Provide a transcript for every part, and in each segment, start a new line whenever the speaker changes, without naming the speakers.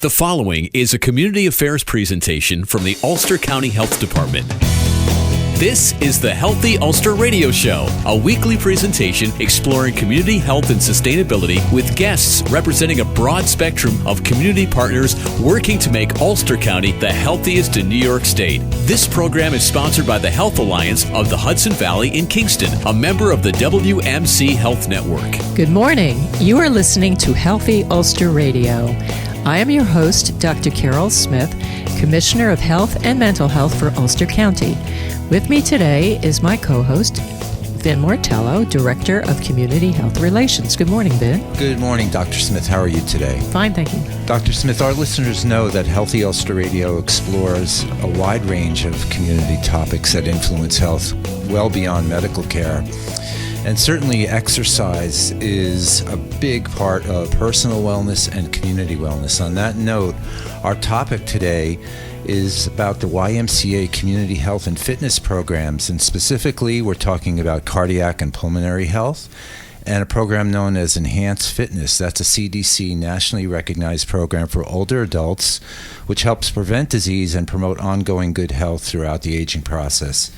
The following is a community affairs presentation from the Ulster County Health Department. This is the Healthy Ulster Radio Show, a weekly presentation exploring community health and sustainability with guests representing a broad spectrum of community partners working to make Ulster County the healthiest in New York State. This program is sponsored by the Health Alliance of the Hudson Valley in Kingston, a member of the YMCA Health Network.
Good morning. You are listening to Healthy Ulster Radio. I am your host, Dr. Carol Smith, Commissioner of Health and Mental Health for Ulster County. With me today is my co-host, Vin Mortello, Director of Community Health Relations. Good morning, Vin.
Good morning, Dr. Smith. How are you today?
Fine, thank you.
Dr. Smith, our listeners know that Healthy Ulster Radio explores a wide range of community topics that influence health well beyond medical care. And certainly exercise is a big part of personal wellness and community wellness. On that note, our topic today is about the YMCA community health and fitness programs, and specifically we're talking about cardiac and pulmonary health and a program known as Enhanced Fitness. That's a CDC nationally recognized program for older adults, which helps prevent disease and promote ongoing good health throughout the aging process.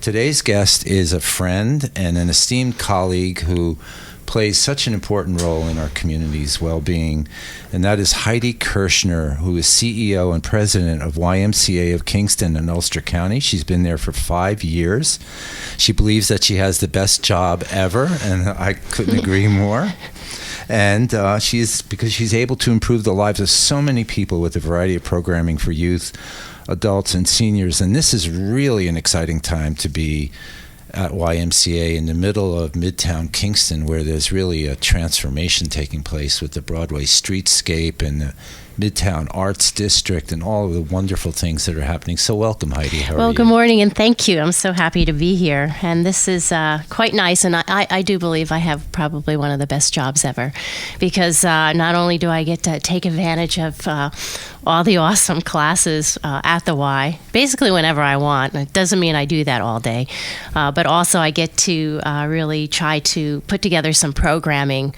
Today's guest is a friend and an esteemed colleague who plays such an important role in our community's well-being, and that is Heidi Kirschner, who is CEO and President of YMCA of Kingston and Ulster County. She's been there for 5 years. She believes that she has the best job ever, and I couldn't agree more. And because she's able to improve the lives of so many people with a variety of programming for youth, adults, and seniors. And this is really an exciting time to be at YMCA in the middle of Midtown Kingston, where there's really a transformation taking place with the Broadway streetscape and the Midtown Arts District and all of the wonderful things that are happening. So welcome, Heidi. How are you?
Well, good morning, and thank you. I'm so happy to be here. And this is quite nice, and I do believe I have probably one of the best jobs ever, because not only do I get to take advantage of all the awesome classes at the Y, basically whenever I want. It doesn't mean I do that all day, but also I get to really try to put together some programming.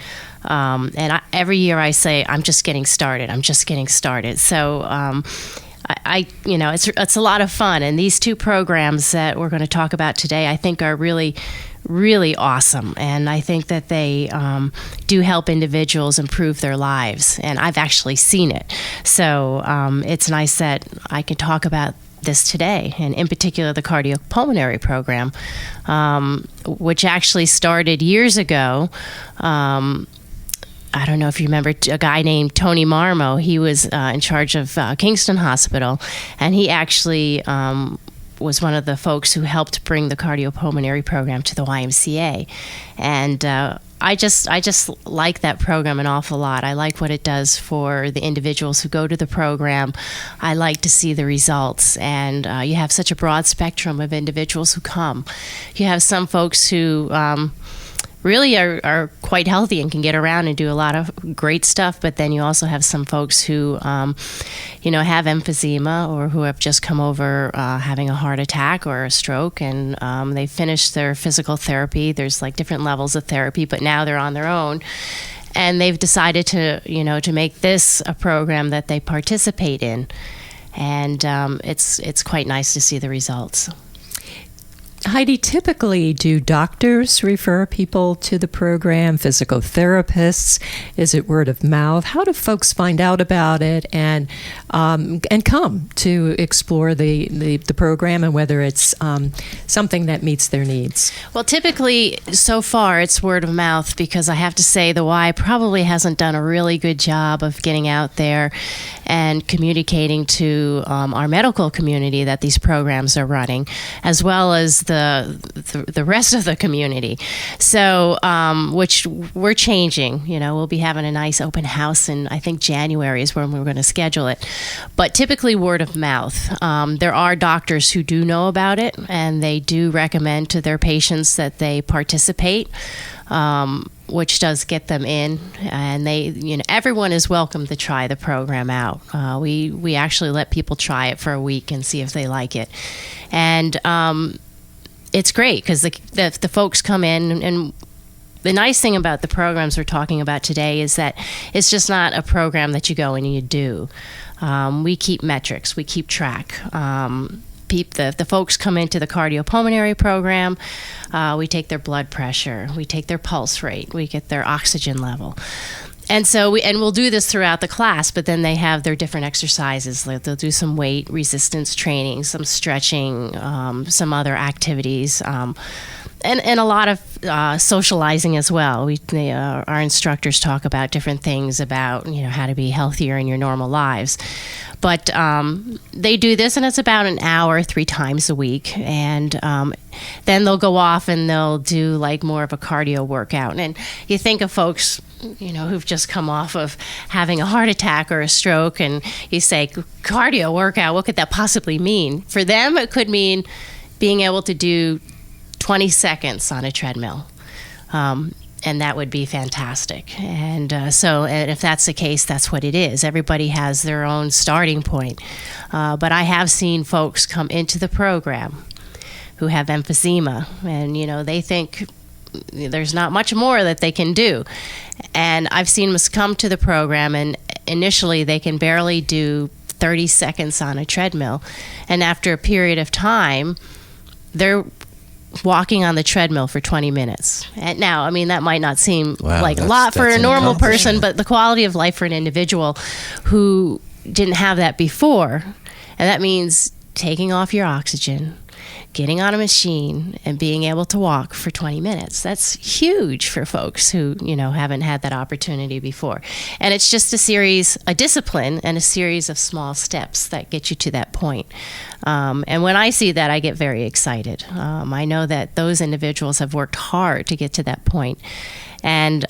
Every year I say, I'm just getting started. So it's a lot of fun. And these two programs that we're going to talk about today, I think are really, really awesome. And I think that they do help individuals improve their lives. And I've actually seen it. So it's nice that I can talk about this today, and in particular the cardiopulmonary program, which actually started years ago. I don't know if you remember a guy named Tony Marmo. He was in charge of Kingston Hospital, and he actually was one of the folks who helped bring the cardiopulmonary program to the YMCA. And I just like that program an awful lot. I like what it does for the individuals who go to the program. I like to see the results. And you have such a broad spectrum of individuals who come. You have some folks who really are quite healthy and can get around and do a lot of great stuff. But then you also have some folks who, have emphysema, or who have just come over having a heart attack or a stroke, and they finished their physical therapy. There's like different levels of therapy, but now they're on their own. And they've decided to make this a program that they participate in. And it's quite nice to see the results.
Heidi, typically do doctors refer people to the program, physical therapists? Is it word of mouth? How do folks find out about it and come to explore the program, and whether it's something that meets their needs?
Well, typically, so far, it's word of mouth, because I have to say the Y probably hasn't done a really good job of getting out there and communicating to our medical community that these programs are running, as well as the rest of the community. So, which we're changing. We'll be having a nice open house, and I think January is when we're going to schedule it. But typically word of mouth. There are doctors who do know about it, and they do recommend to their patients that they participate, which does get them in. And everyone is welcome to try the program out. We actually let people try it for a week and see if they like it. And it's great, because the folks come in, and the nice thing about the programs we're talking about today is that it's just not a program that you go and you do. We keep metrics. We keep track. The folks come into the cardiopulmonary program. We take their blood pressure. We take their pulse rate. We get their oxygen level. And so we'll do this throughout the class, but then they have their different exercises. Like they'll do some weight resistance training, some stretching, some other activities, and a lot of socializing as well. Our instructors talk about different things about how to be healthier in your normal lives. But they do this, and it's about an hour 3 times a week. And then they'll go off and they'll do like more of a cardio workout. And you think of folks, who've just come off of having a heart attack or a stroke, and you say, cardio workout, what could that possibly mean? For them, it could mean being able to do 20 seconds on a treadmill. And that would be fantastic. And and if that's the case, that's what it is. Everybody has their own starting point. But I have seen folks come into the program who have emphysema, and they think there's not much more that they can do. And I've seen them come to the program, and initially they can barely do 30 seconds on a treadmill. And after a period of time, they're walking on the treadmill for 20 minutes. And now, that might not seem like a lot for a normal person, but the quality of life for an individual who didn't have that before, and that means taking off your oxygen, getting on a machine, and being able to walk for 20 minutes. That's huge for folks who, haven't had that opportunity before. And it's just a discipline and a series of small steps that get you to that point. And when I see that, I get very excited. I know that those individuals have worked hard to get to that point. And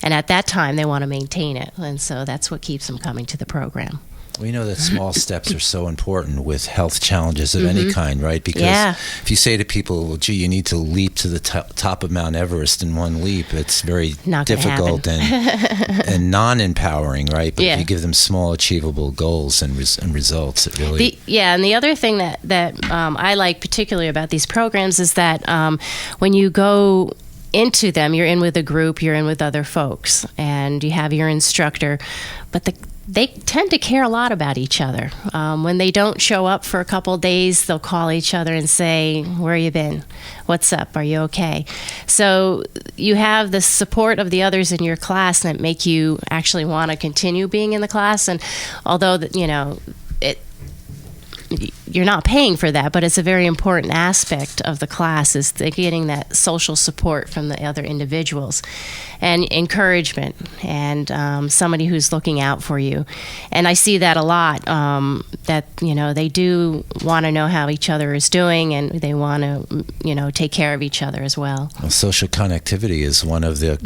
at that time, they want to maintain it. And so that's what keeps them coming to the program.
We know that small steps are so important with health challenges of any kind, right? Because if you say to people, well, gee, you need to leap to the top of Mount Everest in one leap, it's very difficult and non-empowering, right? But if you give them small, achievable goals and results, it really...
And the other thing that I like particularly about these programs is that when you go into them, you're in with a group, you're in with other folks, and you have your instructor, but they tend to care a lot about each other. When they don't show up for a couple of days, they'll call each other and say, where you been? What's up? Are you okay? So you have the support of the others in your class that make you actually want to continue being in the class. And although, you're not paying for that, but it's a very important aspect of the class is getting that social support from the other individuals and encouragement and somebody who's looking out for you. And I see that a lot, that, they do want to know how each other is doing, and they want to, take care of each other as well.
Well, social connectivity is one of the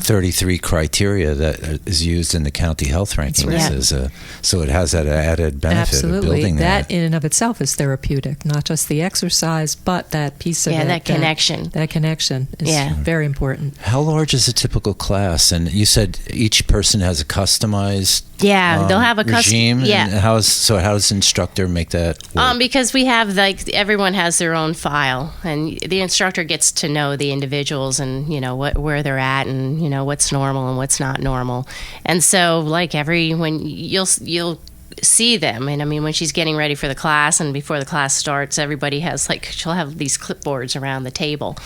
33 criteria that is used in the county health rankings. So it has that added benefit of building that.
That in and of itself is therapeutic, not just the exercise, but that piece of it.
That connection.
That connection is very important.
How large is a typical class? And you said each person has a customized
they'll have a
regime. And how does the instructor make that work?
Because we have everyone has their own file, and the instructor gets to know the individuals and where they're at and what's normal and what's not normal. And so when you'll see them, and when she's getting ready for the class and before the class starts, everybody has she'll have these clipboards around the table.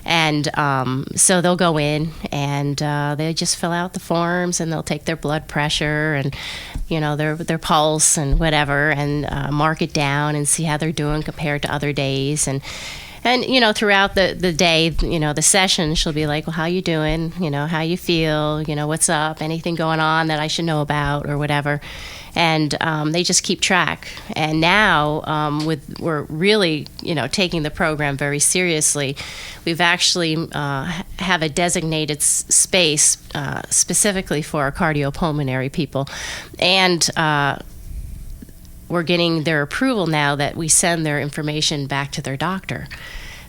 And so they'll go in and they just fill out the forms, and they'll take their blood pressure and their pulse and whatever, and mark it down and see how they're doing compared to other days. And throughout the day, the session, she'll be like, well, how you doing? How you feel? What's up? Anything going on that I should know about or whatever? And they just keep track. And now we're really, taking the program very seriously. We've actually have a designated space specifically for our cardiopulmonary people. And we're getting their approval now that we send their information back to their doctor.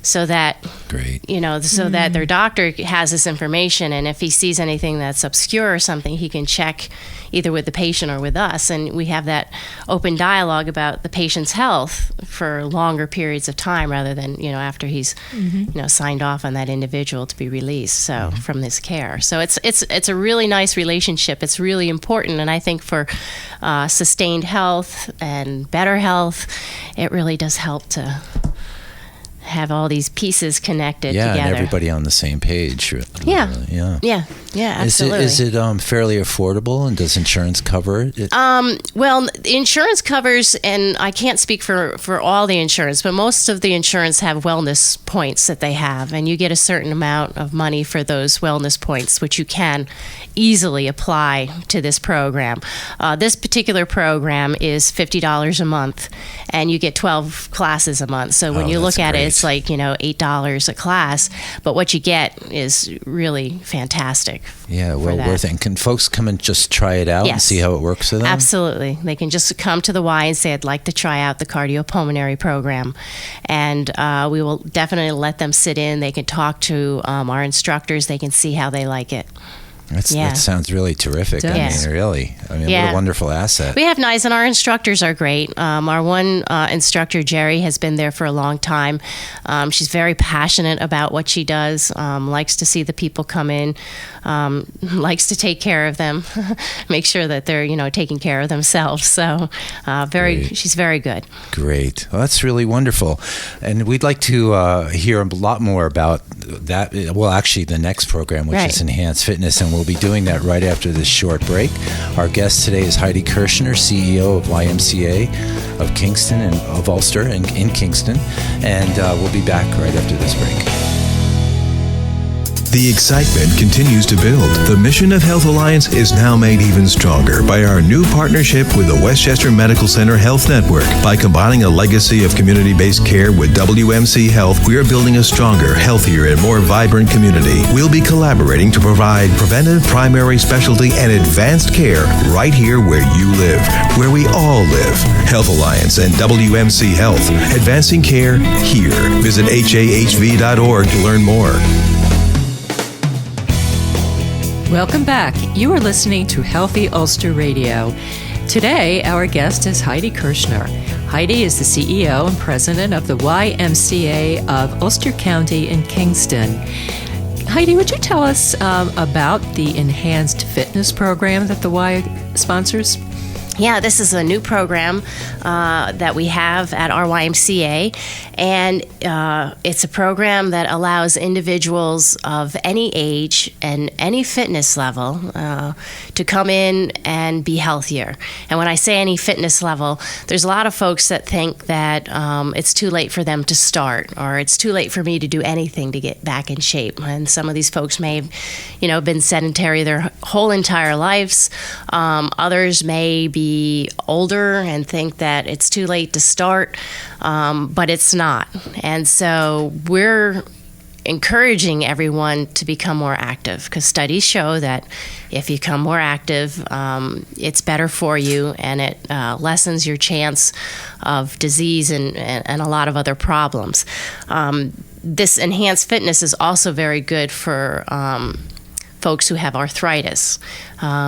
so that
Great.
so that their doctor has this information, and if he sees anything that's obscure or something, he can check either with the patient or with us, and we have that open dialogue about the patient's health for longer periods of time rather than after he's signed off on that individual to be released from this care. So it's a really nice relationship. It's really important, and I think for sustained health and better health, it really does help to have all these pieces connected together.
And everybody on the same page.
Yeah, absolutely.
Is it fairly affordable, and does insurance cover it?
Well, the insurance covers, and I can't speak for all the insurance, but most of the insurance have wellness points that they have, and you get a certain amount of money for those wellness points, which you can easily apply to this program. This particular program is $50 a month, and you get 12 classes a month. So when you look at it, it's like $8 a class, but what you get is really fantastic.
Yeah, well worth it. And can folks come and just try it out and see how it works for them?
Absolutely. They can just come to the Y and say, I'd like to try out the cardiopulmonary program. And we will definitely let them sit in. They can talk to our instructors. They can see how they like it.
That sounds really terrific.
Yes.
I mean, what a wonderful asset.
We have nice, and our instructors are great. Our one instructor, Jerry, has been there for a long time. She's very passionate about what she does, likes to see the people come in, likes to take care of them, make sure that they're, taking care of themselves. So she's very good.
Great. Well, that's really wonderful. And we'd like to hear a lot more about that. Well, actually, the next program, which is Enhanced Fitness, and we'll be doing that right after this short break. Our guest today is Heidi Kirshner, CEO of YMCA of Kingston and of Ulster in Kingston, and we'll be back right after this break.
The excitement continues to build. The mission of Health Alliance is now made even stronger by our new partnership with the Westchester Medical Center Health Network. By combining a legacy of community-based care with WMC Health, we are building a stronger, healthier, and more vibrant community. We'll be collaborating to provide preventive, primary, specialty, and advanced care right here where you live, where we all live. Health Alliance and WMC Health, advancing care here. Visit HAHV.org to learn more.
Welcome back. You are listening to Healthy Ulster Radio. Today, our guest is Heidi Kirshner. Heidi is the CEO and president of the YMCA of Ulster County in Kingston. Heidi, would you tell us about the Enhanced Fitness program that the Y sponsors?
Yeah, this is a new program that we have at our YMCA, and it's a program that allows individuals of any age and any fitness level to come in and be healthier. And when I say any fitness level, there's a lot of folks that think that it's too late for them to start, or it's too late for me to do anything to get back in shape. And some of these folks may have, been sedentary their whole entire lives. Others may be older and think that it's too late to start, but it's not. And so we're encouraging everyone to become more active, because studies show that if you become more active, it's better for you, and it lessens your chance of disease and a lot of other problems. This Enhanced Fitness is also very good for folks who have arthritis,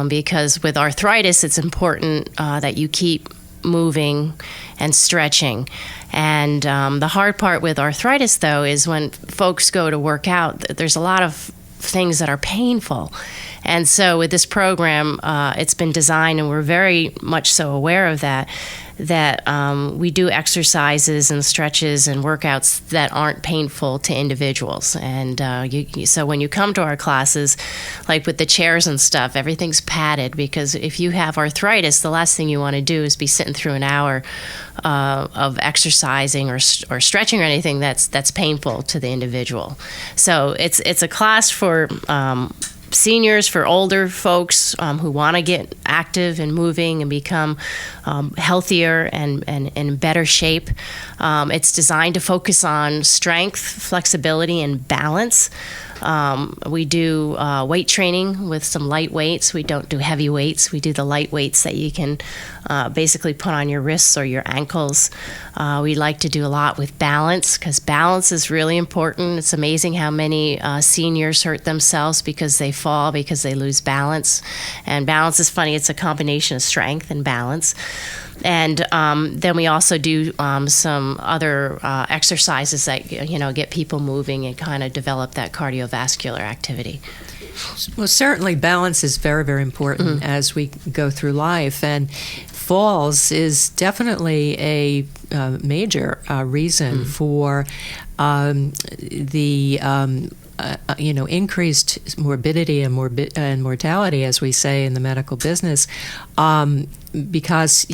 because with arthritis, it's important that you keep moving and stretching. And the hard part with arthritis, though, is when folks go to work out, there's a lot of things that are painful. And so with this program, it's been designed, and we're very much so aware of that we do exercises and stretches and workouts that aren't painful to individuals. And so when you come to our classes, like with the chairs and stuff, everything's padded, because if you have arthritis, the last thing you want to do is be sitting through an hour of exercising or stretching or anything that's painful to the individual. So it's a class for seniors, for older folks who want to get active and moving and become healthier and in better shape. It's designed to focus on strength, flexibility, and balance. We do weight training with some light weights. We don't do heavy weights. We do the light weights that you can basically put on your wrists or your ankles. We like to do a lot with balance, because balance is really important. It's amazing how many seniors hurt themselves because they fall, because they lose balance. And balance is funny. It's a combination of strength and balance. And then we also do some other exercises that get people moving and kind of develop that cardiovascular activity.
Well, certainly balance is very, very important as we go through life, and falls is definitely a major reason for the increased morbidity and mortality, as we say in the medical business, because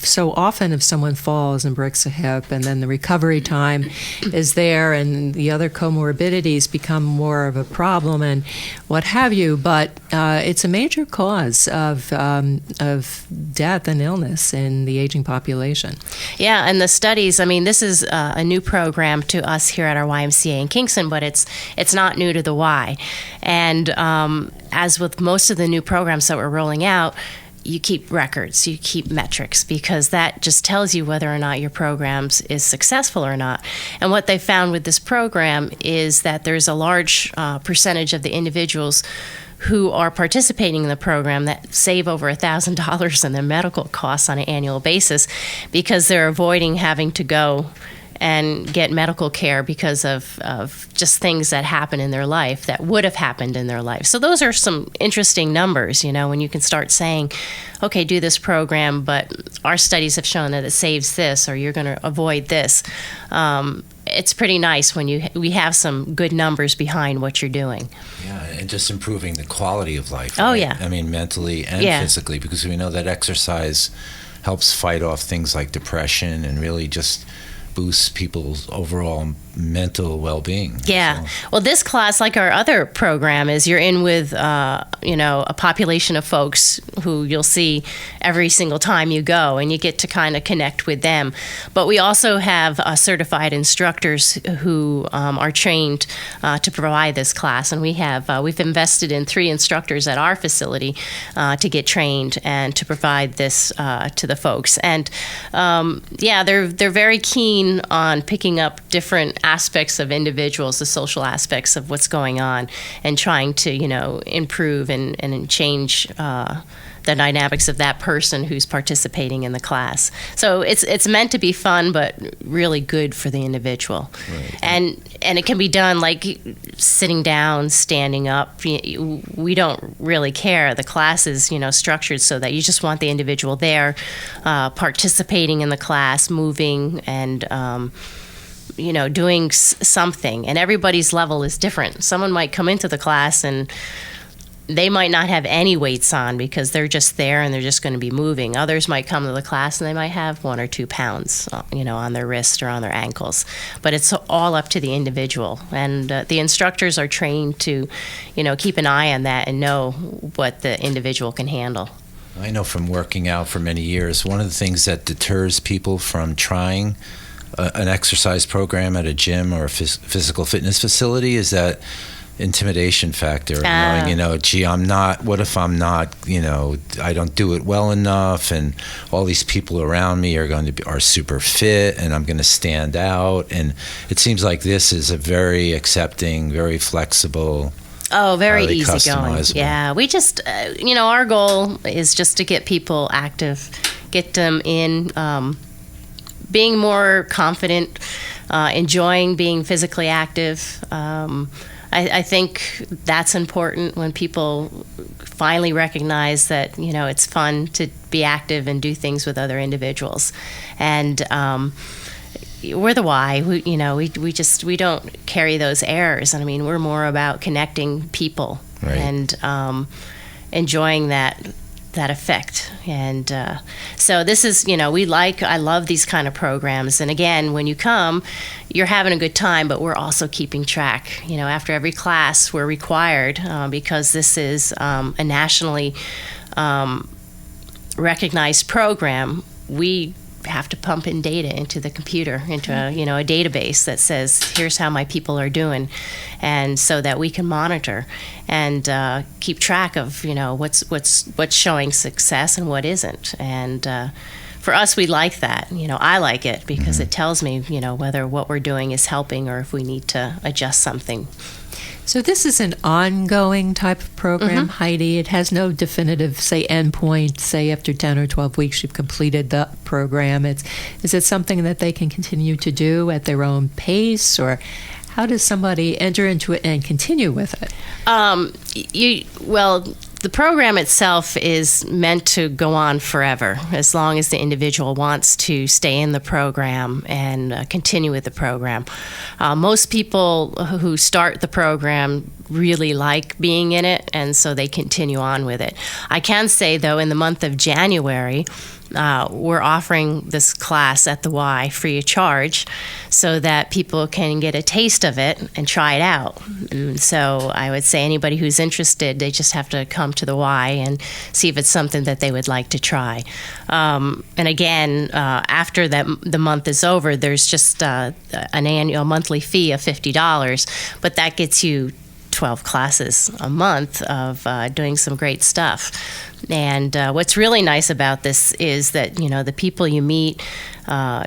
so often if someone falls and breaks a hip, and then the recovery time is there, and the other comorbidities become more of a problem and what have you, but it's a major cause of death and illness in the aging population.
Yeah, and the studies, this is a new program to us here at our YMCA in Kingston, but it's not new to the Y. And as with most of the new programs that we're rolling out, you keep records, you keep metrics, because that just tells you whether or not your program is successful or not. And what they found with this program is that there's a large percentage of the individuals who are participating in the program that save over $1,000 in their medical costs on an annual basis, because they're avoiding having to go and get medical care because of just things that happen in their life that would have happened in their life. So those are some interesting numbers, when you can start saying, okay, do this program, but our studies have shown that it saves this, or you're going to avoid this. It's pretty nice when we have some good numbers behind what you're doing.
Yeah, and just improving the quality of life.
Oh,
right?
yeah.
Mentally and physically, because we know that exercise helps fight off things like depression and really just boosts people's overall mental well-being.
Yeah. So. Well, this class, like our other program, is you're in with, a population of folks who you'll see every single time you go, and you get to kind of connect with them. But we also have certified instructors who are trained to provide this class, and we've invested in 3 instructors at our facility to get trained and to provide this to the folks. And they're very keen on picking up different aspects of individuals, the social aspects of what's going on, and trying to, improve and change the dynamics of that person who's participating in the class. So it's meant to be fun, but really good for the individual. Right. And it can be done like sitting down, standing up. We don't really care. The class is, structured so that you just want the individual there, participating in the class, moving, and doing something. And everybody's level is different. Someone might come into the class and they might not have any weights on because they're just there and they're just going to be moving. Others might come to the class and they might have 1 or 2 pounds, on their wrist or on their ankles. But it's all up to the individual. And the instructors are trained to, keep an eye on that and know what the individual can handle.
I know from working out for many years, one of the things that deters people from trying an exercise program at a gym or a physical fitness facility is that intimidation factor, knowing, gee, I'm not, what if I'm not, I don't do it well enough, and all these people around me are super fit, and I'm going to stand out. And it seems like this is a very accepting, very flexible,
very easygoing. Yeah, we just, our goal is just to get people active, get them in, being more confident, enjoying being physically active. I think that's important when people finally recognize that, it's fun to be active and do things with other individuals. And we're the why. We don't carry those airs. And we're more about connecting people, right, and enjoying that effect. And so this is, I love these kind of programs. And again, when you come, you're having a good time, but we're also keeping track. After every class, we're required, because this is a nationally recognized program, we have to pump in data into the computer, into a database that says, here's how my people are doing, and so that we can monitor and keep track of what's showing success and what isn't. And for us, we like that. I like it because it tells me whether what we're doing is helping or if we need to adjust something.
So this is an ongoing type of program, Heidi. It has no definitive, say, endpoint, say after 10 or 12 weeks you've completed the program. Is it something that they can continue to do at their own pace, or how does somebody enter into it and continue with it?
The program itself is meant to go on forever, as long as the individual wants to stay in the program and continue with the program. Most people who start the program really like being in it, and so they continue on with it. I can say, though, in the month of January, we're offering this class at the Y free of charge so that people can get a taste of it and try it out. And so I would say anybody who's interested, they just have to come to the Y and see if it's something that they would like to try. And again, after the month is over, there's just an annual monthly fee of $50, but that gets you 12 classes a month of doing some great stuff. And what's really nice about this is that, the people you meet,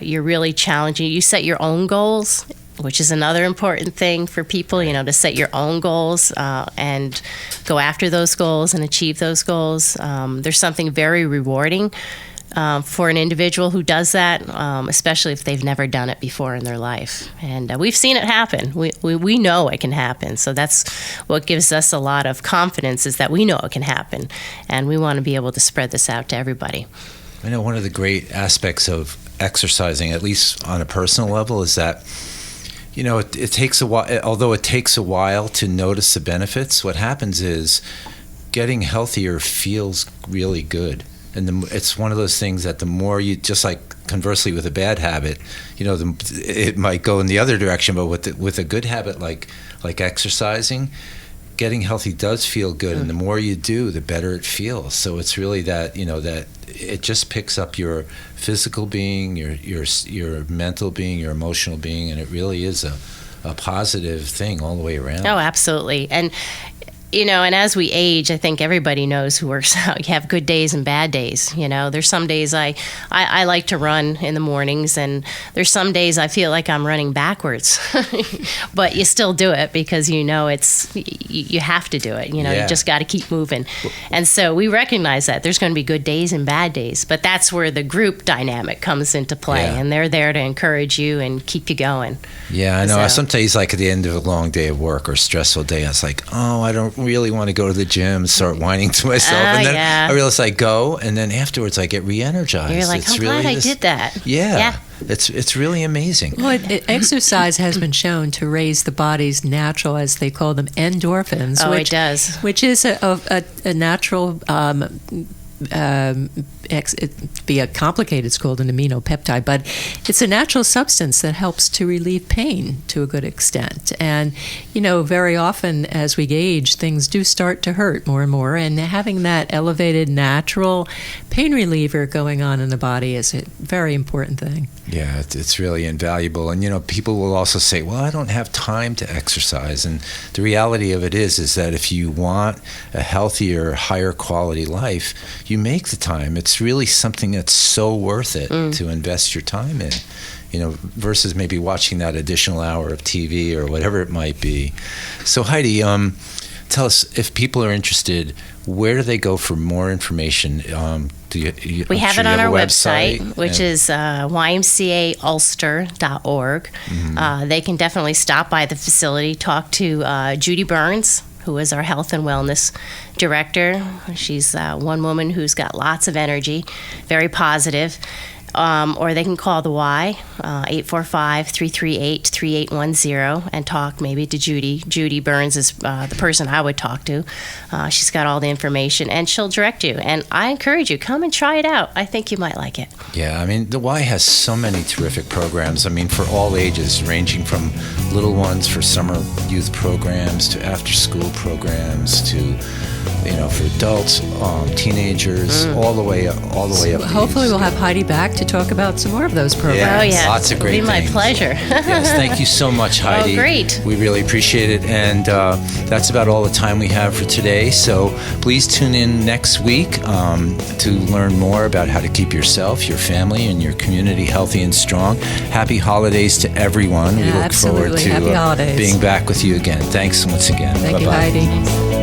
you're really challenging. You set your own goals, which is another important thing for people, to set your own goals and go after those goals and achieve those goals. There's something very rewarding for an individual who does that, especially if they've never done it before in their life. And we've seen it happen. We know it can happen. So that's what gives us a lot of confidence, is that we know it can happen. And we want to be able to spread this out to everybody.
I know one of the great aspects of exercising, at least on a personal level, is that it takes a while. Although it takes a while to notice the benefits, what happens is getting healthier feels really good. And it's one of those things that the more you, just like conversely with a bad habit, it might go in the other direction. But with a good habit like exercising, getting healthy does feel good, and the more you do, the better it feels. So it's really that that it just picks up your physical being, your mental being, your emotional being, and it really is a positive thing all the way around.
Oh, absolutely. And and as we age, I think everybody knows who works out. You have good days and bad days. There's some days I like to run in the mornings, and there's some days I feel like I'm running backwards. But you still do it because you have to do it. You just got to keep moving. And so we recognize that there's going to be good days and bad days, but that's where the group dynamic comes into play, and they're there to encourage you and keep you going.
Yeah, I know. So, some days, like at the end of a long day of work or stressful day, I was like, I don't really want to go to the gym and start whining to myself. And then I realize I go, and then afterwards I get re-energized.
You're like, I'm glad I did that.
Yeah. It's really amazing.
Well, exercise has been shown to raise the body's natural, as they call them, endorphins.
Oh, it does.
Which is a natural it'd be a complicated, it's called an aminopeptide, but it's a natural substance that helps to relieve pain to a good extent. And, very often as we age, things do start to hurt more and more, and having that elevated natural pain reliever going on in the body is a very important thing.
Yeah, it's really invaluable. And, people will also say, well, I don't have time to exercise. And the reality of it is that if you want a healthier, higher quality life, you make the time. It's really something that's so worth it to invest your time in, versus maybe watching that additional hour of TV or whatever it might be. So Heidi, tell us, if people are interested, where do they go for more information?
We have it on our website, which is YMCAUlster.org. They can definitely stop by the facility, talk to Judy Burns, who is our health and wellness director. She's one woman who's got lots of energy, very positive. Or they can call the Y, 845-338-3810, and talk maybe to Judy. Judy Burns is the person I would talk to. She's got all the information, and she'll direct you. And I encourage you, come and try it out. I think you might like it.
Yeah, the Y has so many terrific programs. For all ages, ranging from little ones for summer youth programs to after-school programs to for adults, teenagers, all the way up.
Hopefully, we'll have Heidi back to talk about some more of those programs.
Yeah,
Oh, yes.
lots of great
It'll be my
things.
pleasure.
Yes, thank you so much, Heidi.
Oh, great.
We really appreciate it. And that's about all the time we have for today. So please tune in next week to learn more about how to keep yourself, your family, and your community healthy and strong. Happy holidays to everyone. We look forward
absolutely.
to
Happy holidays.
being back with you again. Thanks once again.
Thank you,
Bye-bye.
Heidi.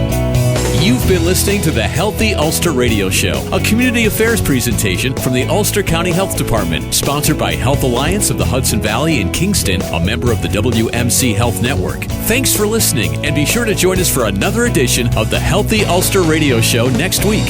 You've been listening to the Healthy Ulster Radio Show, a community affairs presentation from the Ulster County Health Department, sponsored by Health Alliance of the Hudson Valley in Kingston, a member of the WMC Health Network. Thanks for listening, and be sure to join us for another edition of the Healthy Ulster Radio Show next week.